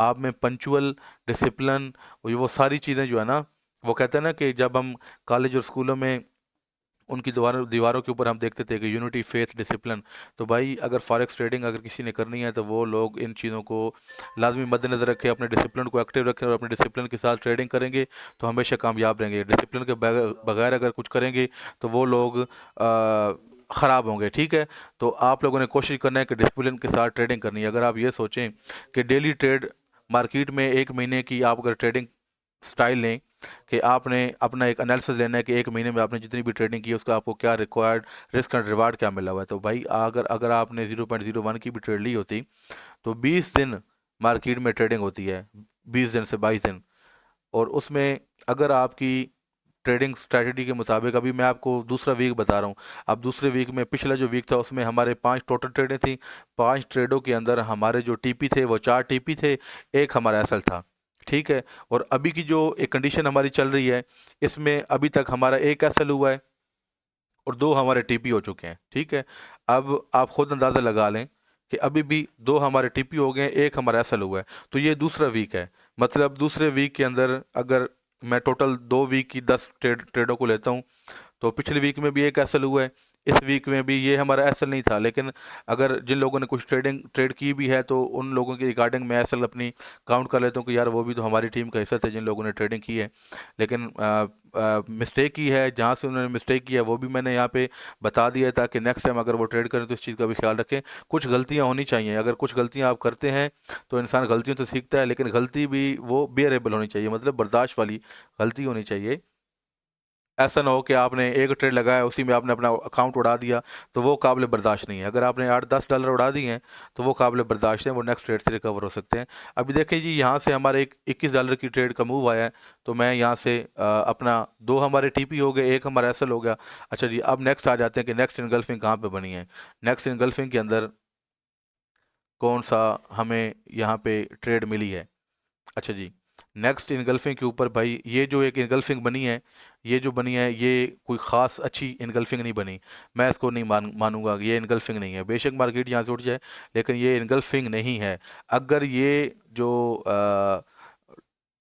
आप में पंचुअल, डिसिप्लिन, वो सारी चीज़ें जो है ना, वो कहते हैं ना कि जब हम कॉलेज और स्कूलों में उनकी दीवारों दीवारों के ऊपर हम देखते थे कि यूनिटी, फेथ, डिसिप्लिन। तो भाई अगर फॉरेक्स ट्रेडिंग अगर किसी ने करनी है, तो वो लोग इन चीज़ों को लाजमी मद्देनज़र रखें, अपने डिसिप्लिन को एक्टिव रखें, और अपने डिसिप्लिन के साथ ट्रेडिंग करेंगे तो हमेशा कामयाब रहेंगे। डिसिप्लिन के बगैर अगर कुछ करेंगे तो वो लोग ख़राब होंगे, ठीक है। तो आप लोगों ने कोशिश करना है कि डिसिप्लिन के साथ ट्रेडिंग करनी है। अगर आप ये सोचें कि डेली ट्रेड मार्केट में एक महीने की आप अगर ट्रेडिंग स्टाइल लें कि आपने अपना एक एनालिसिस लेना है कि एक महीने में आपने जितनी भी ट्रेडिंग की है उसका आपको क्या रिक्वायर्ड रिस्क एंड रिवार्ड क्या मिला हुआ है। तो भाई अगर अगर आपने 0.01 की भी ट्रेड ली होती तो 20 दिन मार्केट में ट्रेडिंग होती है, 20 दिन से 22 दिन। और उसमें अगर आपकी ट्रेडिंग स्ट्रैटेजी के मुताबिक, अभी मैं आपको दूसरा वीक बता रहा हूँ, अब दूसरे वीक में पिछला जो वीक था उसमें हमारे 5 टोटल ट्रेडें थी। 5 ट्रेडों के अंदर हमारे जो टीपी थे वो 4 टीपी थे, एक हमारा एसएल था। ठीक है। और अभी की जो एक कंडीशन हमारी चल रही है इसमें अभी तक हमारा एक एसएल हुआ है और 2 हमारे टीपी हो चुके हैं। ठीक है। अब आप खुद अंदाज़ा लगा लें कि अभी भी 2 हमारे टीपी हो गए हैं, एक हमारा एसएल हुआ है। तो ये दूसरा वीक है। मतलब दूसरे वीक के अंदर अगर मैं टोटल 2 वीक की 10 ट्रेडों को लेता हूँ तो पिछले वीक में भी एक एसएल हुआ है, इस वीक में भी ये हमारा एसएल नहीं था। लेकिन अगर जिन लोगों ने कुछ ट्रेड की भी है तो उन लोगों के रिगार्डिंग मैं एसएल अपनी काउंट कर लेता हूँ कि यार वो भी तो हमारी टीम का हिस्सा थे जिन लोगों ने ट्रेडिंग की है। लेकिन मिस्टेक की है, जहाँ से उन्होंने मिस्टेक किया वो भी मैंने यहाँ पे बता दिया है ताकि नेक्स्ट टाइम अगर वो ट्रेड करें तो इस चीज़ का भी ख्याल रखें। कुछ गलतियाँ होनी चाहिए, अगर कुछ गलतियाँ आप करते हैं तो इंसान गलतियों से सीखता है, लेकिन गलती भी वो बियरेबल होनी चाहिए, मतलब बर्दाश्त वाली गलती होनी चाहिए। ऐसा ना हो कि आपने एक ट्रेड लगाया उसी में आपने अपना अकाउंट उड़ा दिया, तो वो काबिल बर्दाश्त नहीं है। अगर आपने 8-10 डॉलर उड़ा दिए हैं तो वो काबिल बर्दाश्त है, वो नेक्स्ट ट्रेड से रिकवर हो सकते हैं। अभी देखिए जी, यहाँ से हमारे एक 21 डॉलर की ट्रेड का मूव आया है, तो मैं यहाँ से अपना 2 हमारे टीपी हो गए, एक हमारा एसएल हो गया। अच्छा जी, अब नेक्स्ट आ जाते हैं कि नेक्स्ट इनगल्फिंग कहाँ पे बनी है। नेक्स्ट इनगल्फिंग के अंदर कौन सा हमें यहाँ पे ट्रेड मिली है। अच्छा जी, नेक्स्ट इनगल्फिंग के ऊपर भाई ये जो एक इनगल्फिंग बनी है, ये जो बनी है ये कोई ख़ास अच्छी इनगल्फिंग नहीं बनी। मैं इसको नहीं मानूंगा कि ये इनगल्फिंग नहीं है। बेशक मार्केट यहाँ से उठ जाए लेकिन ये इनगल्फिंग नहीं है। अगर ये जो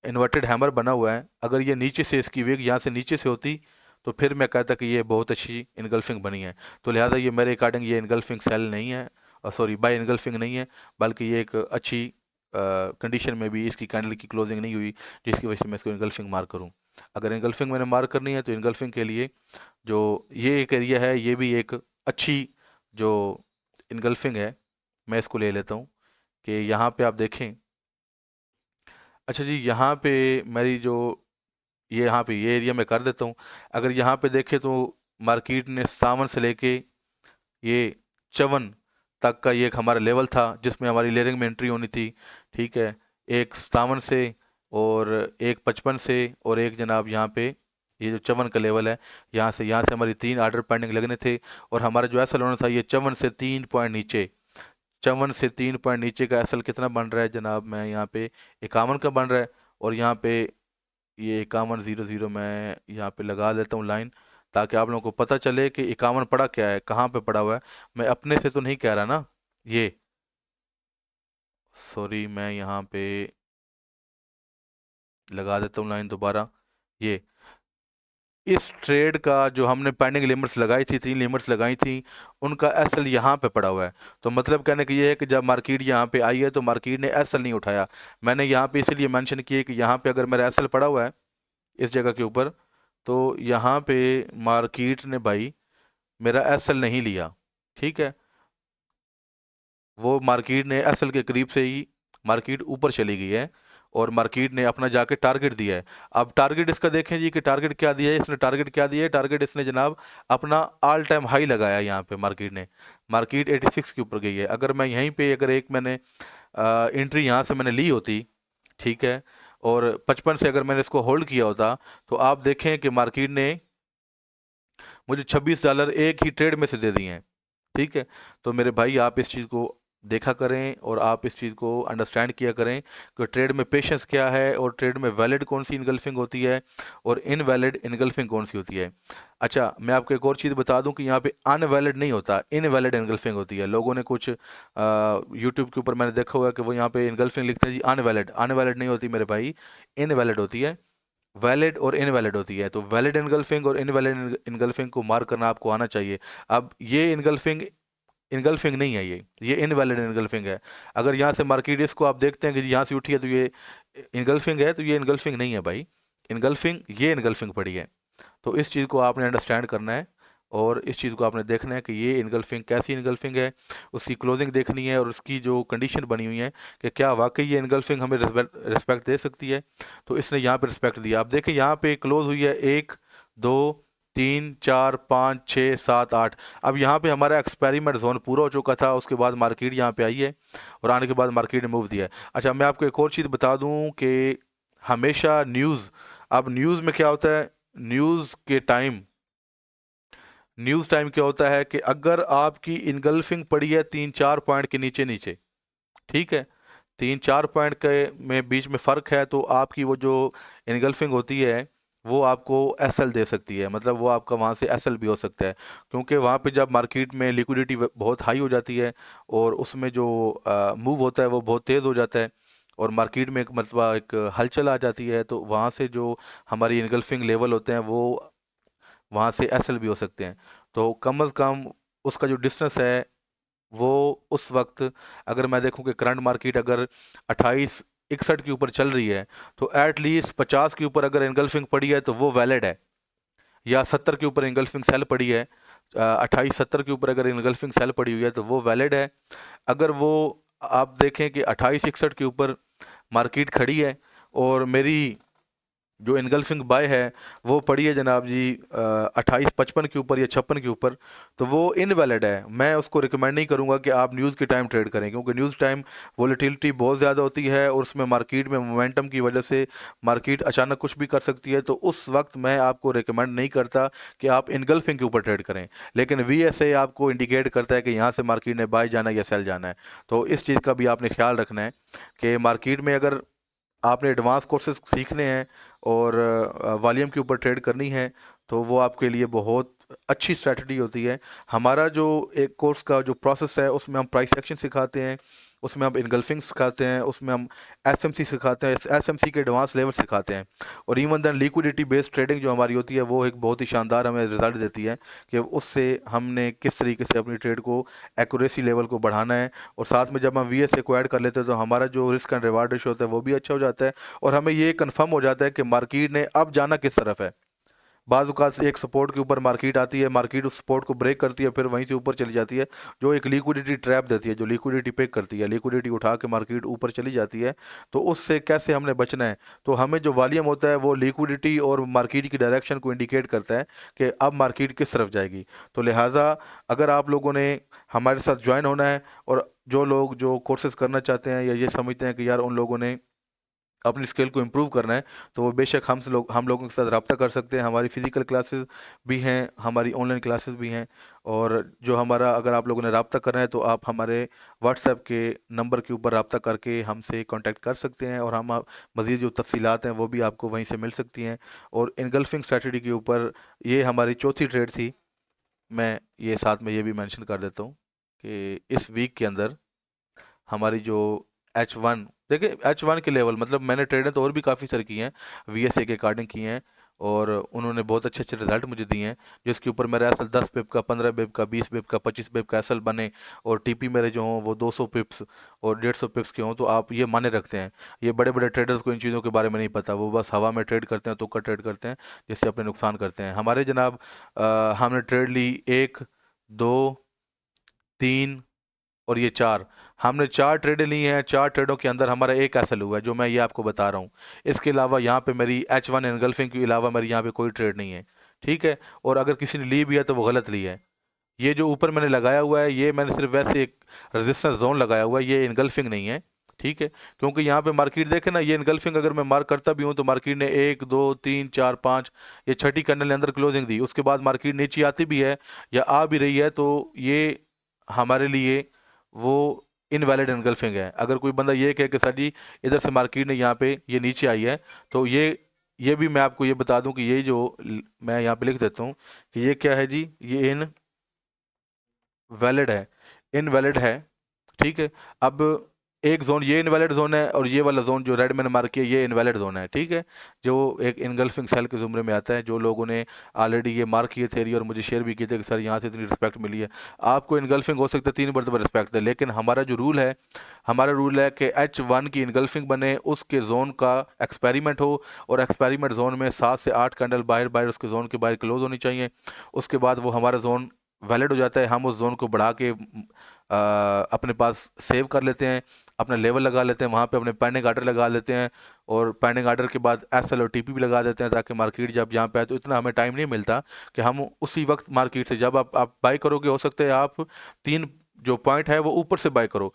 इन्वर्टेड हैमर बना हुआ है, अगर ये नीचे से इसकी वेग यहाँ से नीचे से होती तो फिर मैं कहता कि ये बहुत अच्छी इनगल्फिंग बनी है। तो लिहाजा ये मेरे अकॉर्डिंग ये इनगल्फिंग सेल नहीं है, सॉरी बाय इनगल्फिंग नहीं है, बल्कि ये एक अच्छी कंडीशन में भी इसकी कैंडल की क्लोजिंग नहीं हुई जिसकी वजह से मैं इसको इनगल्फिंग मार्क करूं। अगर इनगल्फिंग मैंने मार्क करनी है तो इनगल्फिंग के लिए जो ये एक एरिया है ये भी एक अच्छी जो इनगल्फिंग है, मैं इसको ले लेता हूँ कि यहाँ पे आप देखें। अच्छा जी, यहाँ पे मेरी जो ये यहाँ पे ये एरिया मैं कर देता हूँ। अगर यहाँ पे देखें तो मार्केट ने 57 से लेके ये 54 तक का ये एक हमारा लेवल था जिसमें हमारी लेयरिंग में एंट्री होनी थी। ठीक है। एक 57 से और एक 55 से और एक जनाब यहाँ पे ये जो 54 का लेवल है, यहाँ से हमारी 3 ऑर्डर पेंडिंग लगने थे। और हमारा जो एसल होना था ये 54 से 3 पॉइंट नीचे, 54 से 3 पॉइंट नीचे का एसल कितना बन रहा है जनाब, मैं यहाँ पे 51 का बन रहा है। और यहाँ पे ये 5100 मैं यहाँ पे लगा देता हूँ लाइन, ताकि आप लोगों को पता चले कि 51 पड़ा क्या है, कहाँ पे पड़ा हुआ है। मैं अपने से तो नहीं कह रहा ना ये, सॉरी मैं यहाँ पे लगा देता हूँ लाइन दोबारा। ये इस ट्रेड का जो हमने पेंडिंग लिमिट्स लगाई थी, 3 लिमिट्स लगाई थी, उनका एसएल यहाँ पे पड़ा हुआ है। तो मतलब कहने का ये है कि जब मार्केट यहाँ पे आई है तो मार्केट ने एसएल नहीं उठाया। मैंने यहाँ पे इसलिए मेंशन किया कि यहाँ पे अगर मेरा एसएल पड़ा हुआ है इस जगह के ऊपर, तो यहाँ पे मार्केट ने भाई मेरा एसएल नहीं लिया। ठीक है। वो मार्केट ने एसएल के करीब से ही मार्केट ऊपर चली गई है और मार्केट ने अपना जाके टारगेट दिया है। अब टारगेट इसका देखें जी कि टारगेट क्या दिया है इसने, टारगेट क्या दिया है, टारगेट इसने जनाब अपना ऑल टाइम हाई लगाया है। यहाँ पे मार्केट ने, मार्केट 86 के ऊपर गई है। अगर मैं यहीं पे अगर एक मैंने एंट्री यहाँ से मैंने ली होती, ठीक है, और 55 से अगर मैंने इसको होल्ड किया होता तो आप देखें कि मार्केट ने मुझे 26 डॉलर एक ही ट्रेड में से दे दिए हैं। ठीक है। तो मेरे भाई आप इस चीज़ को देखा करें और आप इस चीज़ को अंडरस्टैंड किया करें कि ट्रेड में पेशेंस क्या है और ट्रेड में वैलिड कौन सी इनगल्फिंग होती है और इनवैलिड इनगल्फिंग कौन सी होती है। अच्छा, मैं आपको एक और चीज़ बता दूं कि यहाँ पे अनवैलिड नहीं होता, इनवैलिड इनगल्फिंग होती है। लोगों ने कुछ यूट्यूब के ऊपर मैंने देखा हुआ है कि वो यहाँ पे इनगल्फिंग लिखते हैं जी अनवैलिड, अनवैलिड नहीं होती मेरे भाई, इनवैलिड होती है। वैलिड और इनवैलिड होती है। तो वैलिड इनगल्फिंग और इनवैलिड इनगल्फिंग को मार्क करना आपको आना चाहिए। अब ये इनगल्फिंग इनगल्फिंग नहीं है, ये इनवैलिड इनगल्फिंग है। अगर यहाँ से मार्केट इसको आप देखते हैं कि यहाँ से उठी है तो ये इनगल्फिंग है, तो ये इनगल्फिंग नहीं है भाई, इनगल्फिंग ये इनगल्फिंग पड़ी है। तो इस चीज़ को आपने अंडरस्टैंड करना है और इस चीज़ को आपने देखना है कि ये इनगल्फिंग कैसी इनगल्फिंग है, उसकी क्लोजिंग देखनी है और उसकी जो कंडीशन बनी हुई है कि क्या वाकई ये इनगल्फिंग हमें रिस्पेक्ट दे सकती है। तो इसने यहाँ पे रिस्पेक्ट दिया। आप देखें यहाँ पे क्लोज हुई है 1 2 3 4 5 6 7 8। अब यहाँ पे हमारा एक्सपेरिमेंट जोन पूरा हो चुका था, उसके बाद मार्केट यहाँ पे आई है और आने के बाद मार्केट ने मूव दिया है। अच्छा, मैं आपको एक और चीज़ बता दूँ कि हमेशा न्यूज़, अब न्यूज़ में क्या होता है, न्यूज़ टाइम क्या होता है कि अगर आपकी इनगल्फिंग पड़ी है 3-4 पॉइंट के नीचे नीचे, ठीक है, 3-4 पॉइंट के में बीच में फ़र्क है, तो आपकी वो जो इनगल्फिंग होती है वो आपको एसएल दे सकती है, मतलब वो आपका वहाँ से एसएल भी हो सकता है। क्योंकि वहाँ पे जब मार्केट में लिक्विडिटी बहुत हाई हो जाती है और उसमें जो मूव होता है वो बहुत तेज़ हो जाता है और मार्केट में एक मतलब एक हलचल आ जाती है, तो वहाँ से जो हमारी इनगल्फिंग लेवल होते हैं वो वहाँ से एसएल भी हो सकते हैं। तो कम अज़ कम उसका जो डिस्टेंस है वो उस वक्त, अगर मैं देखूं कि करंट मार्केट अगर 2861 के ऊपर चल रही है, तो एट लीस्ट 50 के ऊपर अगर एंगल्फिंग पड़ी है तो वो वैलिड है, या 70 के ऊपर एंगल्फिंग सेल पड़ी है, 2870 के ऊपर अगर एंगल्फिंग सेल पड़ी हुई है तो वो वैलिड है। अगर वो आप देखें कि 2861 के ऊपर मार्केट खड़ी है और मेरी जो इनगल्फिंग बाय है वो पड़ी है जनाब जी 2855 के ऊपर या 56 के ऊपर, तो वो इनवैलिड है। मैं उसको रिकमेंड नहीं करूंगा कि आप न्यूज़ के टाइम ट्रेड करें, क्योंकि न्यूज़ टाइम वोलेटिलिटी बहुत ज़्यादा होती है और उसमें मार्केट में मोमेंटम की वजह से मार्केट अचानक कुछ भी कर सकती है। तो उस वक्त मैं आपको रिकमेंड नहीं करता कि आप इनगल्फिंग के ऊपर ट्रेड करें, लेकिन VSA आपको इंडिकेट करता है कि यहाँ से मार्केट ने बाय जाना है या सेल जाना है। तो इस चीज़ का भी आपने ख्याल रखना है कि मार्केट में अगर आपने एडवांस कोर्सेज सीखने हैं और वॉल्यूम के ऊपर ट्रेड करनी है, तो वो आपके लिए बहुत अच्छी स्ट्रैटेजी होती है। हमारा जो एक कोर्स का जो प्रोसेस है उसमें हम प्राइस एक्शन सिखाते हैं, उसमें हम इनगल्फिंग सिखाते हैं, उसमें हम एसएमसी सिखाते हैं, एसएमसी के एडवांस लेवल सिखाते हैं, और even then liquidity based trading जो हमारी होती है वो एक बहुत ही शानदार हमें रिजल्ट देती है कि उससे हमने किस तरीके से अपनी ट्रेड को एक्यूरेसी लेवल को बढ़ाना है। और साथ में जब हम VSA को ऐड कर लेते हैं तो हमारा जो रिस्क एंड रिवार्ड रेशो होता है वो भी अच्छा हो जाता है और हमें ये कंफर्म हो जाता है कि मार्केट ने अब जाना किस तरफ है। बाज़ औक़ात एक सपोर्ट के ऊपर मार्केट आती है, मार्केट उस सपोर्ट को ब्रेक करती है, फिर वहीं से ऊपर चली जाती है, जो एक लिक्विडिटी ट्रैप देती है, जो लिक्विडिटी पिक करती है, लिक्विडिटी उठा के मार्केट ऊपर चली जाती है। तो उससे कैसे हमने बचना है, तो हमें जो वॉल्यूम होता है वो लिक्विडिटी और मार्केट की डायरेक्शन को इंडिकेट करता है कि अब मार्केट किस तरफ जाएगी। तो लिहाजा अगर आप लोगों ने हमारे साथ ज्वाइन होना है, और जो लोग जो कोर्सेज करना चाहते हैं या ये समझते हैं कि यार उन लोगों ने अपनी स्किल को इम्प्रूव करना है, तो वो बेशक हम लोगों के साथ रब्ता कर सकते हैं। हमारी फ़िज़िकल क्लासेस भी हैं, हमारी ऑनलाइन क्लासेस भी हैं, और जो हमारा अगर आप लोगों ने रब्ता करना है तो आप हमारे व्हाट्सएप के नंबर के ऊपर रब्ता करके हमसे कांटेक्ट कर सकते हैं, और हम मज़ीद जो तफसीलात हैं वो भी आपको वहीं से मिल सकती हैं। और इनगल्फिंग स्ट्रैटेजी के ऊपर ये हमारी चौथी ट्रेड थी। मैं ये साथ में ये भी मेंशन कर देता हूँ कि इस वीक के अंदर हमारी जो H1, देखिए H1 के लेवल, मतलब मैंने ट्रेडें तो और भी काफ़ी सारी की हैं, VSA के अकॉर्डिंग की हैं, और उन्होंने बहुत अच्छे अच्छे रिजल्ट मुझे दिए हैं, जिसके ऊपर मेरा एसल 10 पिप का, 15 पिप का, 20 पिप का, 25 पिप का एसल बने, और TP मेरे जो हों वो 200 पिप्स और 150 पिप्स के हों। तो आप ये माने रखते हैं, ये बड़े बड़े ट्रेडर्स को इन चीज़ों के बारे में नहीं पता, वो बस हवा में ट्रेड करते हैं, तुक्का ट्रेड करते हैं, जिससे अपने नुकसान करते हैं। हमारे जनाब हमने ट्रेड ली 1 2 3 और ये 4, हमने 4 ट्रेडें ली हैं। 4 ट्रेडों के अंदर हमारा एक एसएल हुआ है जो मैं ये आपको बता रहा हूँ। इसके अलावा यहाँ पे मेरी H1 एनगल्फिंग के अलावा मेरी यहाँ पे कोई ट्रेड नहीं है, ठीक है। और अगर किसी ने ली भी है तो वो गलत ली है। ये जो ऊपर मैंने लगाया हुआ है ये मैंने सिर्फ वैसे एक रेजिस्टेंस जोन लगाया हुआ है, ये इनगल्फिंग नहीं है, ठीक है। क्योंकि यहाँ पे मार्केट देखे ना, ये इनगल्फिंग अगर मैं मार्क करता भी हूँ तो मार्केट ने 1 2 3 4 5, ये छठी कैंडल ने अंदर क्लोजिंग दी, उसके बाद मार्केट नीचे आती भी है या आ भी रही है, तो ये हमारे लिए वो इनवैलिड एनगल्फिंग है। अगर कोई बंदा ये कहे कि सर जी इधर से मार्केट ने यहाँ पे ये नीचे आई है, तो ये भी मैं आपको ये बता दूं कि ये जो मैं यहाँ पे लिख देता हूँ कि ये क्या है जी, ये इनवैलिड है, इनवैलिड है, ठीक है। अब एक जोन ये इनवैलिड जोन है और ये वाला जोन जो रेड मैंने मार्क किया ये इनवैलिड जोन है, ठीक है, जो एक इनगल्फिंग सेल के ज़ुमरे में आता है। जो लोगों ने ऑलरेडी ये मार्क किए थे और मुझे शेयर भी किए थे कि सर यहाँ से इतनी रिस्पेक्ट मिली है, आपको इनगल्फिंग हो सकता है 3 मरतबा रिस्पेक्ट है, लेकिन हमारा रूल है कि H1 की इनगल्फिंग बने, उसके जोन का एक्सपेरिमेंट हो, और एक्सपेरिमेंट जोन में 7 से 8 कैंडल बाहर बाहर उसके जोन के बाहर क्लोज होनी चाहिए। उसके बाद वो हमारा जोन वैलिड हो जाता है, हम उस जोन को बढ़ा के अपने पास सेव कर लेते हैं, अपना लेवल लगा लेते हैं, वहाँ पे अपने पेंडिंग आर्डर लगा लेते हैं, और पेंडिंग आर्डर के बाद एसएल और टीपी भी लगा देते हैं, ताकि मार्केट जब यहाँ पे आए तो इतना हमें टाइम नहीं मिलता कि हम उसी वक्त मार्केट से, जब आप बाई करोगे हो सकता है आप 3 जो पॉइंट है वो ऊपर से बाई करो,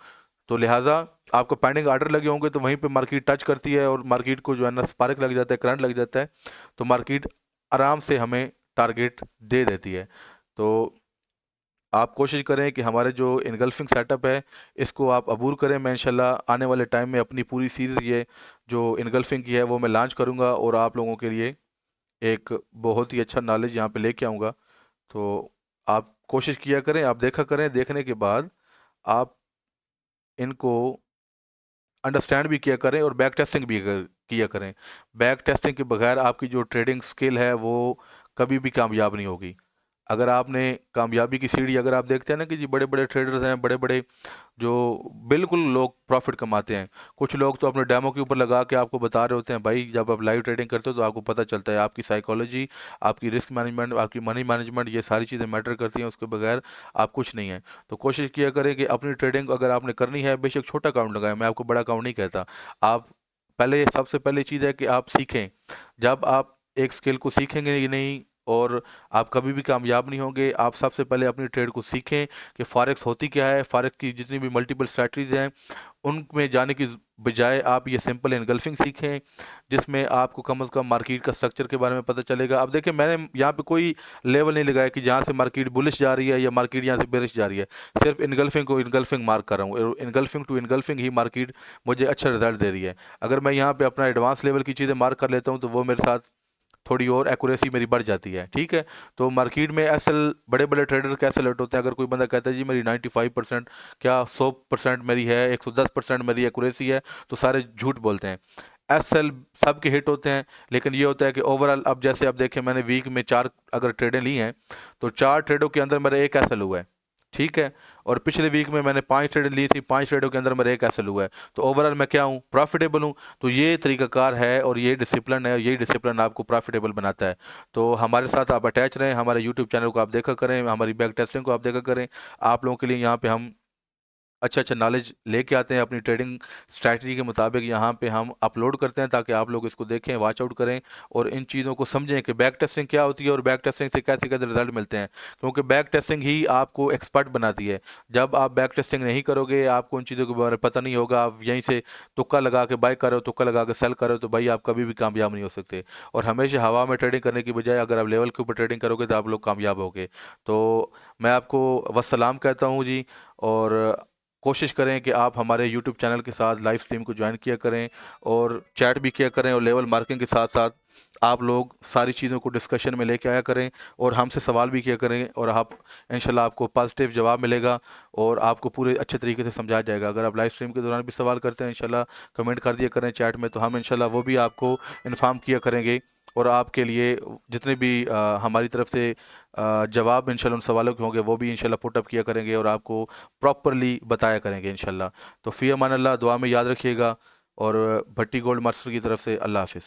तो लिहाजा आपको पेंडिंग आर्डर लगे होंगे तो वहीं पे मार्केट टच करती है और मार्केट को जो है ना स्पार्क लग जाता है, करंट लग जाता है, तो मार्केट आराम से हमें टारगेट दे देती है। तो आप कोशिश करें कि हमारे जो इनगल्फिंग सेटअप है इसको आप अबूर करें। मैं इंशाल्लाह आने वाले टाइम में अपनी पूरी सीरीज़ ये जो इनगल्फिंग की है वो मैं लॉन्च करूँगा और आप लोगों के लिए एक बहुत ही अच्छा नॉलेज यहाँ पे लेके आऊँगा। तो आप कोशिश किया करें, आप देखा करें, देखने के बाद आप इनको अंडरस्टैंड भी किया करें और बैक टेस्टिंग भी किया करें। बैक टेस्टिंग के बगैर आपकी जो ट्रेडिंग स्किल है वो कभी भी कामयाब नहीं होगी। अगर आपने कामयाबी की सीढ़ी, अगर आप देखते हैं ना कि जी बड़े बड़े ट्रेडर्स हैं, बड़े बड़े जो बिल्कुल लोग प्रॉफिट कमाते हैं, कुछ लोग तो अपने डेमो के ऊपर लगा के आपको बता रहे होते हैं, भाई जब आप लाइव ट्रेडिंग करते हो तो आपको पता चलता है आपकी साइकोलॉजी, आपकी रिस्क मैनेजमेंट, आपकी मनी मैनेजमेंट, ये सारी चीज़ें मैटर करती हैं, उसके बगैर आप कुछ नहीं है। तो कोशिश किया करें कि अपनी ट्रेडिंग अगर आपने करनी है, बेशक छोटा अकाउंट लगाएं, मैं आपको बड़ा अकाउंट नहीं कहता, आप पहले सबसे पहली चीज़ है कि आप सीखें। जब आप एक स्किल को सीखेंगे ही नहीं और आप कभी भी कामयाब नहीं होंगे। आप सबसे पहले अपनी ट्रेड को सीखें कि फॉरेक्स होती क्या है, फॉरेक्स की जितनी भी मल्टीपल स्ट्रैटेजीज हैं उनमें जाने की बजाय आप ये सिंपल एनगल्फिंग सीखें, जिसमें आपको कम से कम मार्केट का स्ट्रक्चर के बारे में पता चलेगा। अब देखिए मैंने यहाँ पे कोई लेवल नहीं लगाया कि जहाँ से मार्केट बुलिश जा रही है या मार्केट यहाँ से बेरिश जा रही है, सिर्फ इनगल्फिंग को इनगल्फिंग मार्क कर रहा हूँ, इनगल्फिंग टू इनगल्फिंग ही मार्केट मुझे अच्छा रिजल्ट दे रही है। अगर मैं यहाँ पे अपना एडवांस लेवल की चीज़ें मार्क कर लेता हूँ तो वो मेरे साथ थोड़ी और एक्यूरेसी मेरी बढ़ जाती है, ठीक है। तो मार्केट में एसएल बड़े बड़े ट्रेडर कैसे अलर्ट होते हैं, अगर कोई बंदा कहता है जी मेरी 95% क्या 100% मेरी है, 110% मेरी एक्यूरेसी है, तो सारे झूठ बोलते हैं। एसएल सबके हिट होते हैं, लेकिन ये होता है कि ओवरऑल, अब जैसे आप देखें मैंने वीक में 4 अगर ट्रेडें ली हैं तो 4 ट्रेडों के अंदर मेरा एक एसएल हुआ है, ठीक है। और पिछले वीक में मैंने 5 ट्रेड ली थी, 5 ट्रेडों के अंदर मेरा एक एसएल हुआ है, तो ओवरऑल मैं क्या हूँ, प्रॉफिटेबल हूँ। तो ये तरीकाकार है और ये डिसिप्लिन है, यही डिसिप्लिन आपको प्रॉफिटेबल बनाता है। तो हमारे साथ आप अटैच रहें, हमारे यूट्यूब चैनल को आप देखा करें, हमारी बैक टेस्टिंग को आप देखा करें। आप लोगों के लिए यहाँ पे हम अच्छा अच्छा नॉलेज लेके आते हैं, अपनी ट्रेडिंग स्ट्रैटेजी के मुताबिक यहाँ पे हम अपलोड करते हैं, ताकि आप लोग इसको देखें, वॉच आउट करें और इन चीज़ों को समझें कि बैक टेस्टिंग क्या होती है और बैक टेस्टिंग से कैसे कैसे रिजल्ट मिलते हैं, क्योंकि बैक टेस्टिंग ही आपको एक्सपर्ट बनाती है। जब आप बैक टेस्टिंग नहीं करोगे, आपको उन चीज़ों के बारे में पता नहीं होगा, आप यहीं से तुक्का लगा के बाय कर रहे हो, तुक्का लगा के सेल कर रहे हो, तो भाई आप कभी भी कामयाब नहीं हो सकते। और हमेशा हवा में ट्रेडिंग करने की बजाय अगर आप लेवल के ऊपर ट्रेडिंग करोगे तो आप लोग कामयाब होगे। तो मैं आपको वस्सलाम कहता हूँ जी, और कोशिश करें कि आप हमारे यूट्यूब चैनल के साथ लाइव स्ट्रीम को ज्वाइन किया करें और चैट भी किया करें, और लेवल मार्किंग के साथ साथ आप लोग सारी चीज़ों को डिस्कशन में लेके आया करें और हमसे सवाल भी किया करें, और आप इंशाल्लाह आपको पॉजिटिव जवाब मिलेगा और आपको पूरे अच्छे तरीके से समझाया जाएगा। अगर आप लाइव स्ट्रीम के दौरान भी सवाल करते हैं इंशाल्लाह कमेंट कर दिया करें चैट में, तो हम इंशाल्लाह वो भी आपको इन्फॉर्म किया करेंगे और आपके लिए जितने भी हमारी तरफ से जवाब इंशाल्लाह उन सवालों के होंगे वो भी इंशाल्लाह पुट अप किया करेंगे और आपको प्रॉपरली बताया करेंगे इंशाल्लाह। तो फ़ी अमान अल्लाह, दुआ में याद रखिएगा, और भट्टी गोल्ड मास्टर की तरफ से अल्लाह हाफिज़।